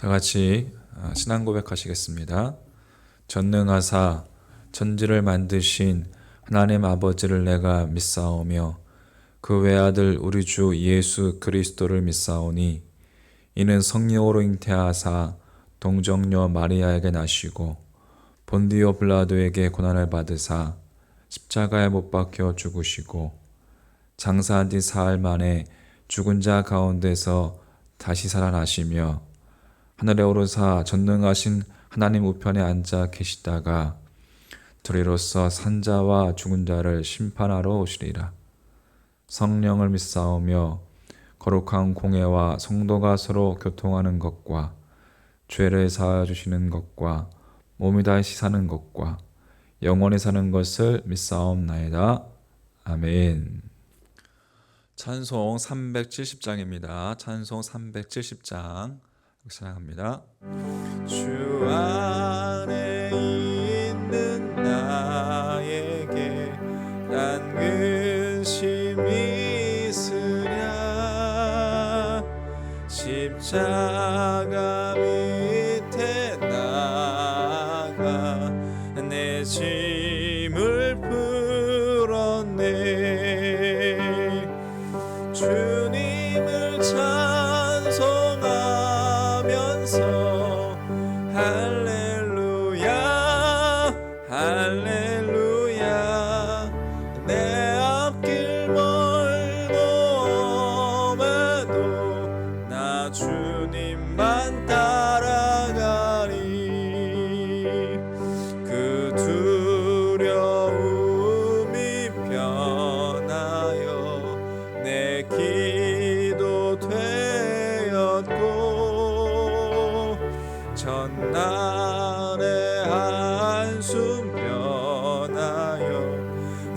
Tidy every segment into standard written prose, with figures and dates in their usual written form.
다 같이 신앙 고백하시겠습니다. 전능하사 천지를 만드신 하나님 아버지를 내가 믿사오며 그 외아들 우리 주 예수 그리스도를 믿사오니 이는 성령으로 잉태하사 동정녀 마리아에게 나시고 본디오 빌라도에게 고난을 받으사 십자가에 못 박혀 죽으시고 장사한 뒤 사흘 만에 죽은 자 가운데서 다시 살아나시며 하늘에 오르사 전능하신 하나님 우편에 앉아 계시다가 저리로서 산자와 죽은 자를 심판하러 오시리라. 성령을 믿사오며 거룩한 공회와 성도가 서로 교통하는 것과 죄를 사하여 주시는 것과 몸이 다시 사는 것과 영원히 사는 것을 믿사옵나이다. 아멘. 찬송 370장입니다. 찬송 370장 찬양합니다. 주 안에 있는 나에게 난 근심이 있으랴. 십자가 밑에 나가 내 짐을 풀었네. 주님을 찬송하면서 할렐루야 할렐루야. 내 앞길 멀고 험해도 나 주님만 따라가리. 그 두려움이 변하여 내 기도 되었고 전날의 한숨 변하여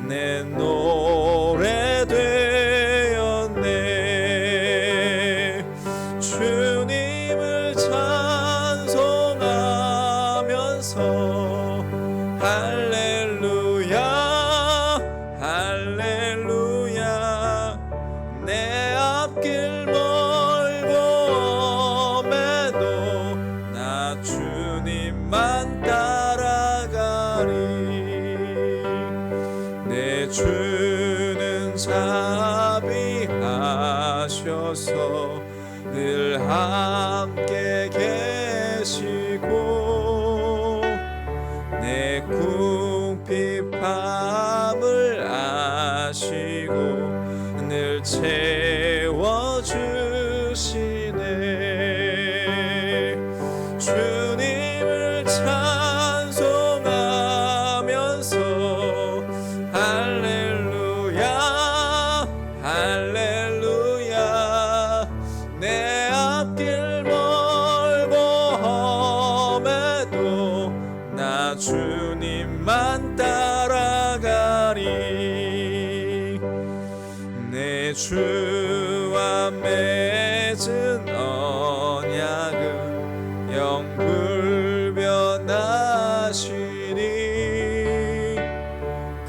내 노래 되었네. 주님을 찬송하면서 할렐루야 할렐루야. 내 앞길 멀고 험해도 나 주님만 따라가리. 내 주는 자비하셔서 늘 함께 계시고 내 궁핍함을 아시고 늘 채워주시네. 주님을 찬송하면서 할렐루야 할렐루야. 내 앞길 멀고 험해도 나 주님만 따라가리. 내 주와 맺은 언약은 영불변하시니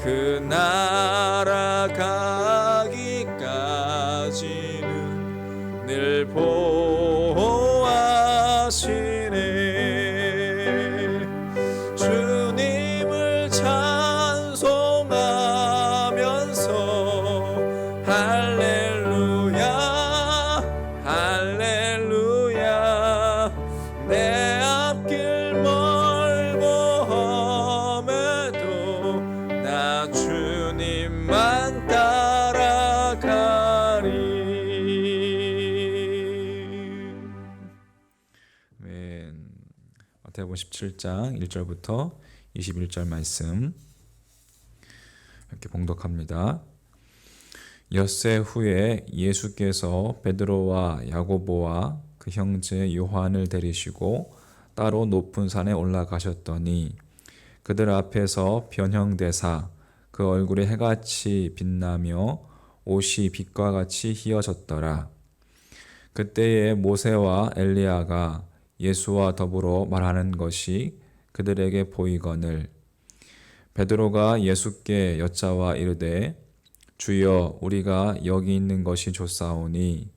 그 나라 가기까지는 늘 보호하시네. 주님을 찬송하면서 할렐루야 할렐루야. 내 앞길 멀고 험해도 나 주님만 따라가리. 아멘. 마태복음 17장 1절부터 21절 말씀 이렇게 봉독합니다. 엿새 후에 예수께서 베드로와 야고보와 그 형제 요한을 데리시고 따로 높은 산에 올라가셨더니 그들 앞에서 변형되사 그 얼굴이 해같이 빛나며 옷이 빛과 같이 희어졌더라. 그때에 모세와 엘리야가 예수와 더불어 말하는 것이 그들에게 보이거늘 베드로가 예수께 여짜와 이르되 주여 우리가 여기 있는 것이 좋사오니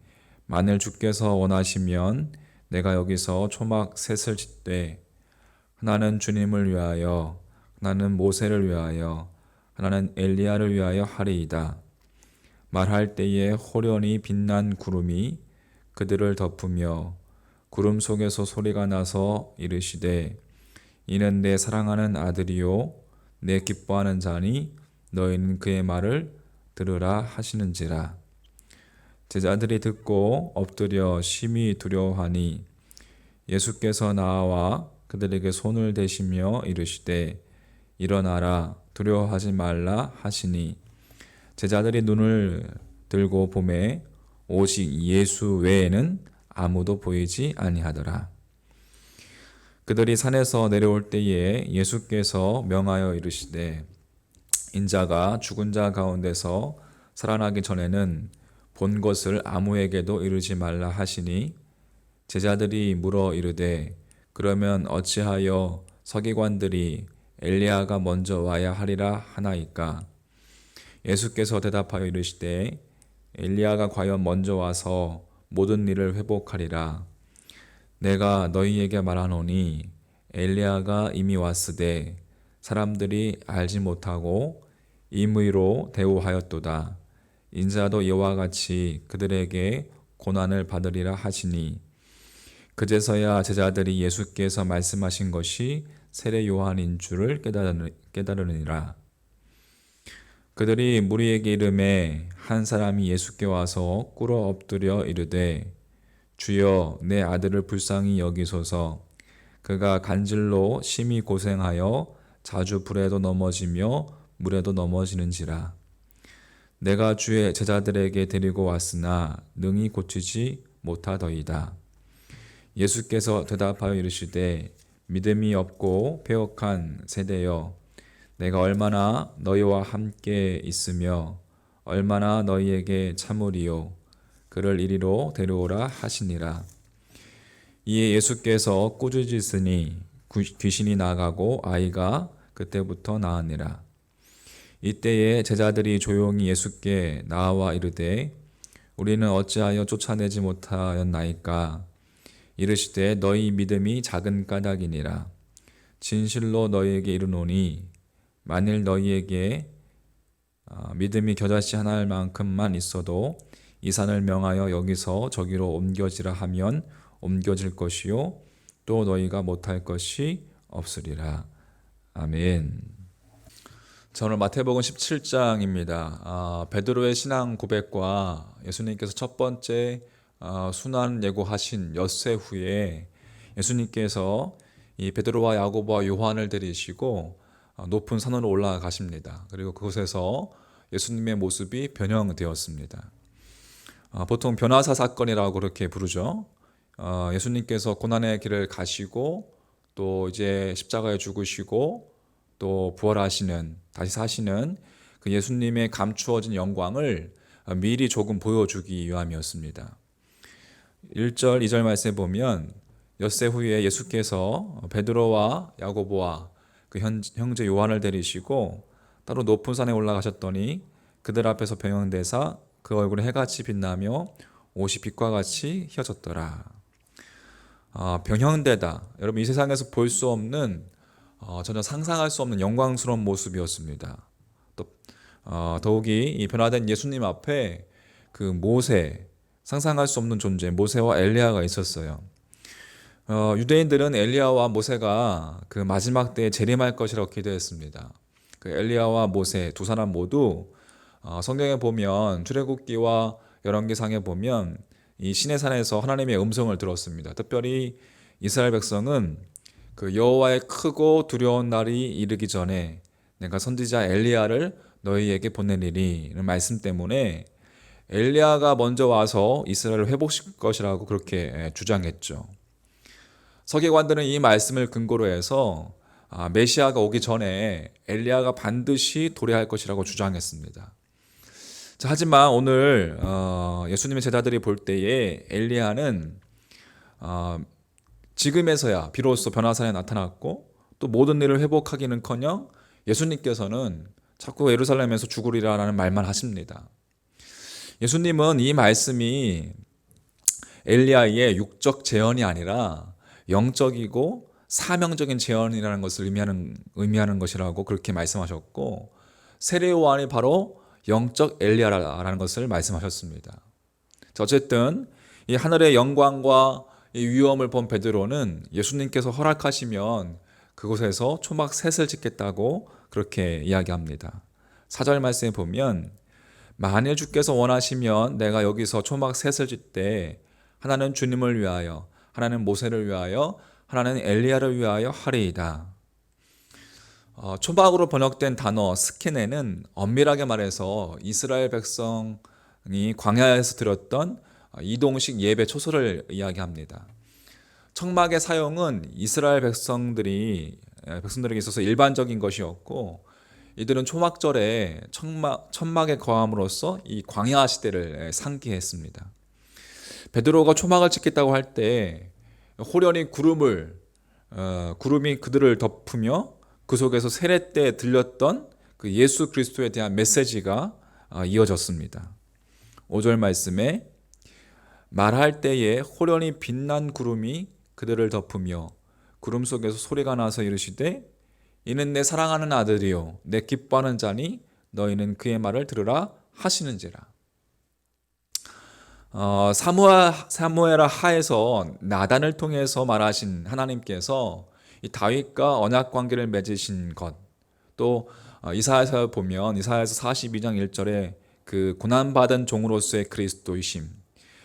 만일 주께서 원하시면 내가 여기서 초막 셋을 짓되 하나는 주님을 위하여, 하나는 모세를 위하여, 하나는 엘리야를 위하여 하리이다. 말할 때에 호련히 빛난 구름이 그들을 덮으며 구름 속에서 소리가 나서 이르시되 이는 내 사랑하는 아들이요 내 기뻐하는 자니 너희는 그의 말을 들으라 하시는지라. 제자들이 듣고 엎드려 심히 두려워하니 예수께서 나와 그들에게 손을 대시며 이르시되 일어나라 두려워하지 말라 하시니 제자들이 눈을 들고 보매 오직 예수 외에는 아무도 보이지 아니하더라. 그들이 산에서 내려올 때에 예수께서 명하여 이르시되 인자가 죽은 자 가운데서 살아나기 전에는 본 것을 아무에게도 이르지 말라 하시니 제자들이 물어 이르되 그러면 어찌하여 서기관들이 엘리야가 먼저 와야 하리라 하나이까? 예수께서 대답하여 이르시되 엘리야가 과연 먼저 와서 모든 일을 회복하리라. 내가 너희에게 말하노니 엘리야가 이미 왔으되 사람들이 알지 못하고 임의로 대우하였도다. 인자도 이와 같이 그들에게 고난을 받으리라 하시니 그제서야 제자들이 예수께서 말씀하신 것이 세례 요한인 줄을 깨달으니라. 그들이 무리에게 이르매 한 사람이 예수께 와서 꿇어 엎드려 이르되 주여 내 아들을 불쌍히 여기소서. 그가 간질로 심히 고생하여 자주 불에도 넘어지며 물에도 넘어지는지라. 내가 주의 제자들에게 데리고 왔으나 능히 고치지 못하더이다. 예수께서 대답하여 이르시되 믿음이 없고 배역한 세대여 내가 얼마나 너희와 함께 있으며 얼마나 너희에게 참으리요. 그를 이리로 데려오라 하시니라. 이에 예수께서 꾸짖으시니 귀신이 나가고 아이가 그때부터 나으니라. 이때에 제자들이 조용히 예수께 나와 이르되 우리는 어찌하여 쫓아내지 못하였나이까? 이르시되 너희 믿음이 작은 까닭이니라. 진실로 너희에게 이르노니 만일 너희에게 믿음이 겨자씨 하나만큼만 있어도 이 산을 명하여 여기서 저기로 옮겨지라 하면 옮겨질 것이요 또 너희가 못할 것이 없으리라. 아멘. 자, 오늘 마태복음 17장입니다. 베드로의 신앙 고백과 예수님께서 첫 번째 순환 예고하신 엿새 후에 예수님께서 이 베드로와 야고보와 요한을 데리시고 높은 산으로 올라가십니다. 그리고 그곳에서 예수님의 모습이 변형되었습니다. 보통 변화사 사건이라고 그렇게 부르죠. 예수님께서 고난의 길을 가시고 또 이제 십자가에 죽으시고 또 부활하시는 다시 사시는 그 예수님의 감추어진 영광을 미리 조금 보여주기 위함이었습니다. 1절, 2절 말씀에 보면 엿새 후에 예수께서 베드로와 야고보와 그 형제 요한을 데리시고 따로 높은 산에 올라가셨더니 그들 앞에서 변형되사 그 얼굴에 해같이 빛나며 옷이 빛과 같이 휘어졌더라. 변형되다. 여러분 이 세상에서 볼 수 없는 전혀 상상할 수 없는 영광스러운 모습이었습니다. 또 더욱이 이 변화된 예수님 앞에 그 모세, 상상할 수 없는 존재 모세와 엘리야가 있었어요. 유대인들은 엘리야와 모세가 그 마지막 때에 재림할 것이라고 기대했습니다. 그 엘리야와 모세 두 사람 모두 성경에 보면 출애굽기와 열왕기상에 보면 이 시내산에서 하나님의 음성을 들었습니다. 특별히 이스라엘 백성은 그 여호와의 크고 두려운 날이 이르기 전에 내가 선지자 엘리야를 너희에게 보내리니 이런 말씀 때문에 엘리야가 먼저 와서 이스라엘을 회복시킬 것이라고 그렇게 주장했죠. 서기관들은 이 말씀을 근거로 해서 메시아가 오기 전에 엘리야가 반드시 도래할 것이라고 주장했습니다. 자, 하지만 오늘 예수님의 제자들이 볼 때에 엘리야는 지금에서야 비로소 변화산에 나타났고 또 모든 일을 회복하기는커녕 예수님께서는 자꾸 예루살렘에서 죽으리라는 말만 하십니다. 예수님은 이 말씀이 엘리야의 육적 재현이 아니라 영적이고 사명적인 재현이라는 것을 의미하는 것이라고 그렇게 말씀하셨고, 세례 요한이 바로 영적 엘리야라는 것을 말씀하셨습니다. 자, 어쨌든 이 하늘의 영광과 이 위엄을 본 베드로는 예수님께서 허락하시면 그곳에서 초막 셋을 짓겠다고 그렇게 이야기합니다. 4절 말씀에 보면, 만일 주께서 원하시면 내가 여기서 초막 셋을 짓되 하나는 주님을 위하여, 하나는 모세를 위하여, 하나는 엘리야를 위하여 하리이다. 초막으로 번역된 단어 스케네는 엄밀하게 말해서 이스라엘 백성이 광야에서 드렸던 이동식 예배 초소를 이야기합니다. 청막의 사용은 이스라엘 백성들에게 있어서 일반적인 것이었고, 이들은 초막절에 천막에 거함으로써 이 광야 시대를 상기했습니다. 베드로가 초막을 짓겠다고 할 때 호련히 구름이 그들을 덮으며 그 속에서 세례 때 들렸던 그 예수 그리스도에 대한 메시지가 이어졌습니다. 5절 말씀에, 말할 때에 호련히 빛난 구름이 그들을 덮으며 구름 속에서 소리가 나서 이르시되 이는 내 사랑하는 아들이요 내 기뻐하는 자니 너희는 그의 말을 들으라 하시는지라. 사무엘하 하에서 나단을 통해서 말하신 하나님께서 이 다윗과 언약 관계를 맺으신 것, 또 이사야서 보면 이사야서 42장 1절에 그 고난받은 종으로서의 그리스도이심,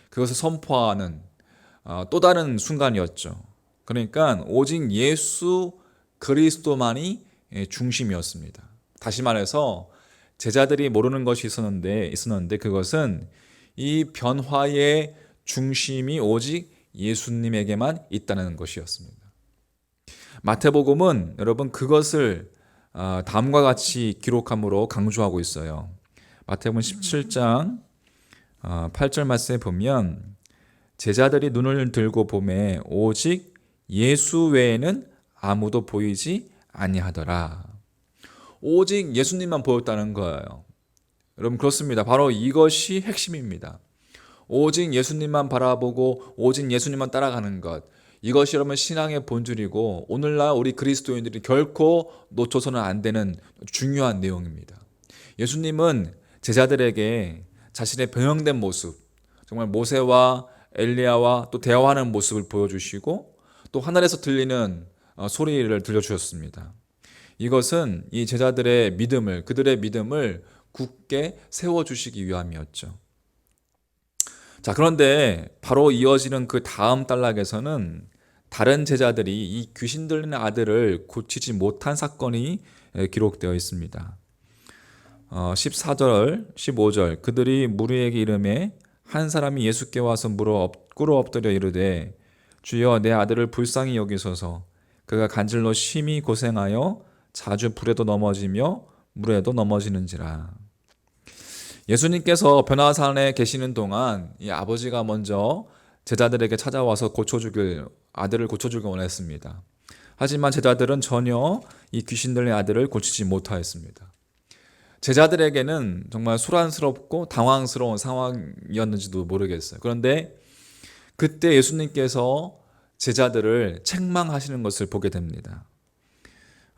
그것을 선포하는 또 다른 순간이었죠. 그러니까 오직 예수 그리스도만이 중심이었습니다. 다시 말해서 제자들이 모르는 것이 있었는데 그것은 이 변화의 중심이 오직 예수님에게만 있다는 것이었습니다. 마태복음은 여러분 그것을 다음과 같이 기록함으로 강조하고 있어요. 마태복음 17장 8절 말씀에 보면, 제자들이 눈을 들고 보매 오직 예수 외에는 아무도 보이지 아니하더라. 오직 예수님만 보였다는 거예요. 여러분 그렇습니다. 바로 이것이 핵심입니다. 오직 예수님만 바라보고 오직 예수님만 따라가는 것, 이것이 여러분 신앙의 본질이고 오늘날 우리 그리스도인들이 결코 놓쳐서는 안 되는 중요한 내용입니다. 예수님은 제자들에게 자신의 변형된 모습, 정말 모세와 엘리야와 또 대화하는 모습을 보여주시고 또 하늘에서 들리는 소리를 들려주셨습니다. 이것은 이 제자들의 그들의 믿음을 굳게 세워주시기 위함이었죠. 자, 그런데 바로 이어지는 그 다음 단락에서는 다른 제자들이 이 귀신 들리는 아들을 고치지 못한 사건이 기록되어 있습니다. 14절, 15절, 그들이 무리에게 이르매 한 사람이 예수께 와서 꿇어 엎드려 이르되 주여 내 아들을 불쌍히 여기소서. 그가 간질로 심히 고생하여 자주 불에도 넘어지며 물에도 넘어지는지라. 예수님께서 변화산에 계시는 동안 이 아버지가 먼저 제자들에게 찾아와서 아들을 고쳐주길 원했습니다. 하지만 제자들은 전혀 이 귀신 들린 아들을 고치지 못하였습니다. 제자들에게는 정말 소란스럽고 당황스러운 상황이었는지도 모르겠어요. 그런데 그때 예수님께서 제자들을 책망하시는 것을 보게 됩니다.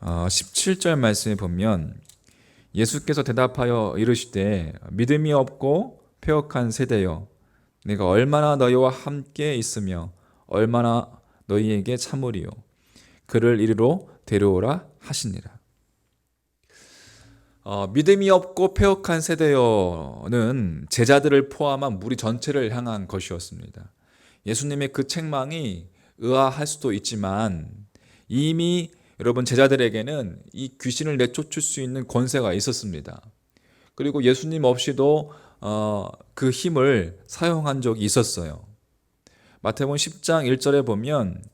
17절 말씀에 보면, 예수께서 대답하여 이르시되 믿음이 없고 패역한 세대여, 내가 얼마나 너희와 함께 있으며 얼마나 너희에게 참으리요. 그를 이리로 데려오라 하시니라. 믿음이 없고 패역한 세대여는 제자들을 포함한 무리 전체를 향한 것이었습니다. 예수님의 그 책망이 의아할 수도 있지만 이미 여러분 제자들에게는 이 귀신을 내쫓을 수 있는 권세가 있었습니다. 그리고 예수님 없이도 그 힘을 사용한 적이 있었어요. 마태복음 10장 1절에 보면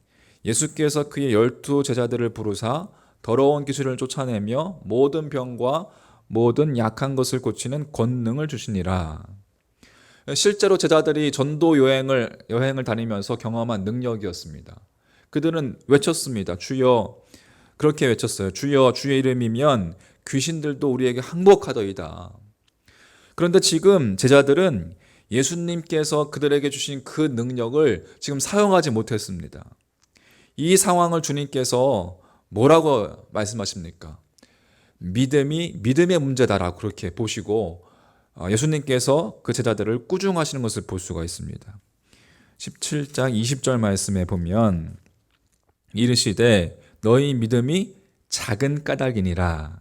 예수께서 그의 12 제자들을 부르사 더러운 귀신을 쫓아내며 모든 병과 모든 약한 것을 고치는 권능을 주시니라. 실제로 제자들이 전도 여행을 다니면서 경험한 능력이었습니다. 그들은 외쳤습니다. 주여, 그렇게 외쳤어요. 주여, 주의 이름이면 귀신들도 우리에게 항복하더이다. 그런데 지금 제자들은 예수님께서 그들에게 주신 그 능력을 지금 사용하지 못했습니다. 이 상황을 주님께서 뭐라고 말씀하십니까? 믿음의 문제다라고 그렇게 보시고 예수님께서 그 제자들을 꾸중하시는 것을 볼 수가 있습니다. 17장 20절 말씀에 보면 이르시되 너희 믿음이 작은 까닭이니라.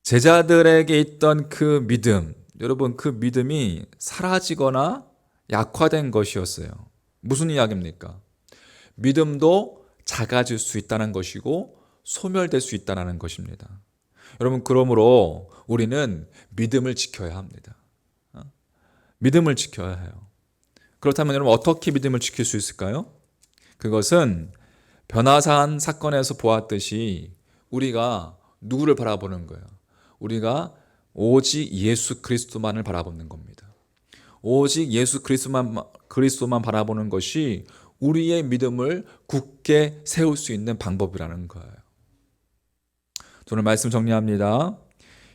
제자들에게 있던 그 믿음, 여러분 그 믿음이 사라지거나 약화된 것이었어요. 무슨 이야기입니까? 믿음도 작아질 수 있다는 것이고 소멸될 수 있다는 것입니다. 여러분 그러므로 우리는 믿음을 지켜야 합니다. 믿음을 지켜야 해요. 그렇다면 여러분 어떻게 믿음을 지킬 수 있을까요? 그것은 변화산 사건에서 보았듯이 우리가 누구를 바라보는 거예요? 우리가 오직 예수 그리스도만을 바라보는 겁니다. 오직 예수 그리스도만 바라보는 것이 우리의 믿음을 굳게 세울 수 있는 방법이라는 거예요. 오늘 말씀 정리합니다.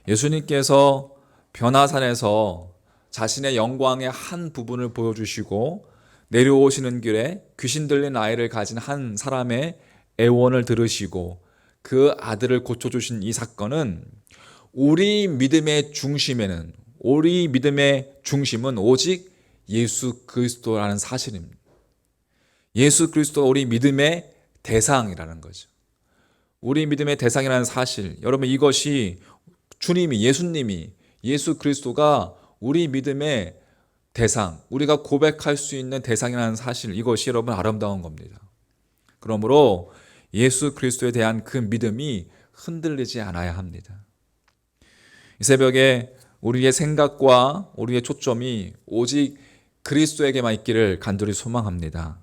예수님께서 변화산에서 자신의 영광의 한 부분을 보여주시고 내려오시는 길에 귀신 들린 아이를 가진 한 사람의 애원을 들으시고 그 아들을 고쳐주신 이 사건은 우리 믿음의 중심은 오직 예수 그리스도라는 사실입니다. 예수 그리스도가 우리 믿음의 대상이라는 거죠. 우리 믿음의 대상이라는 사실, 여러분 이것이 예수님이 예수 그리스도가 우리 믿음의 대상, 우리가 고백할 수 있는 대상이라는 사실, 이것이 여러분 아름다운 겁니다. 그러므로 예수 그리스도에 대한 그 믿음이 흔들리지 않아야 합니다. 이 새벽에 우리의 생각과 우리의 초점이 오직 그리스도에게만 있기를 간절히 소망합니다.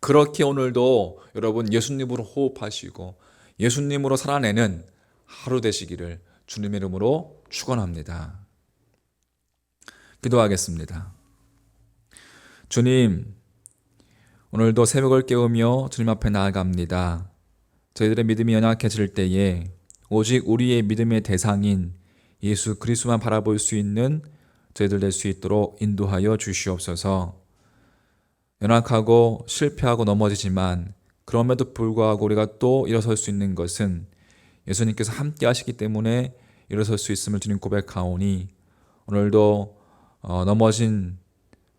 그렇게 오늘도 여러분 예수님으로 호흡하시고 예수님으로 살아내는 하루 되시기를 주님의 이름으로 축원합니다. 기도하겠습니다. 주님, 오늘도 새벽을 깨우며 주님 앞에 나아갑니다. 저희들의 믿음이 연약해질 때에 오직 우리의 믿음의 대상인 예수 그리스도만 바라볼 수 있는 저희들 될 수 있도록 인도하여 주시옵소서. 연약하고 실패하고 넘어지지만 그럼에도 불구하고 우리가 또 일어설 수 있는 것은 예수님께서 함께 하시기 때문에 일어설 수 있음을 주님 고백하오니 오늘도 넘어진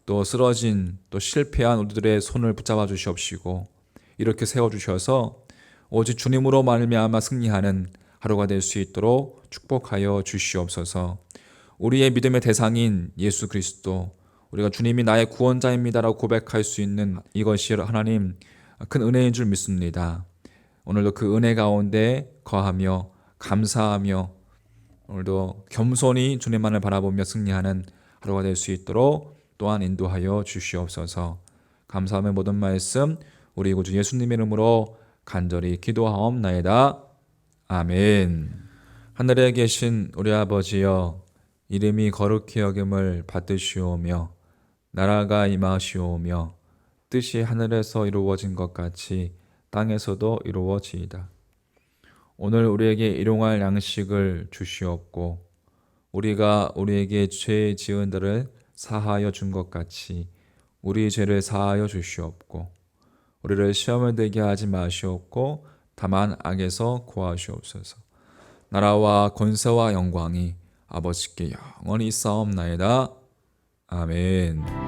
또 쓰러진 또 실패한 우리들의 손을 붙잡아 주시옵시고 이렇게 세워주셔서 오직 주님으로 말미암아 승리하는 하루가 될 수 있도록 축복하여 주시옵소서. 우리의 믿음의 대상인 예수 그리스도, 우리가 주님이 나의 구원자입니다라고 고백할 수 있는 이것이 하나님 큰 은혜인 줄 믿습니다. 오늘도 그 은혜 가운데 거하며 감사하며 오늘도 겸손히 주님만을 바라보며 승리하는 하루가 될 수 있도록 또한 인도하여 주시옵소서. 감사함의 모든 말씀 우리 구주 예수님의 이름으로 간절히 기도하옵나이다. 아멘. 하늘에 계신 우리 아버지여, 이름이 거룩히 여김을 받으시오며 나라가 임하시오며 뜻이 하늘에서 이루어진 것 같이 땅에서도 이루어지이다. 오늘 우리에게 일용할 양식을 주시옵고 우리가 우리에게 죄 지은 들을 사하여 준 것 같이 우리 죄를 사하여 주시옵고 우리를 시험에 들게 하지 마시옵고 다만 악에서 구하시옵소서. 나라와 권세와 영광이 아버지께 영원히 있사옵나이다. 아멘.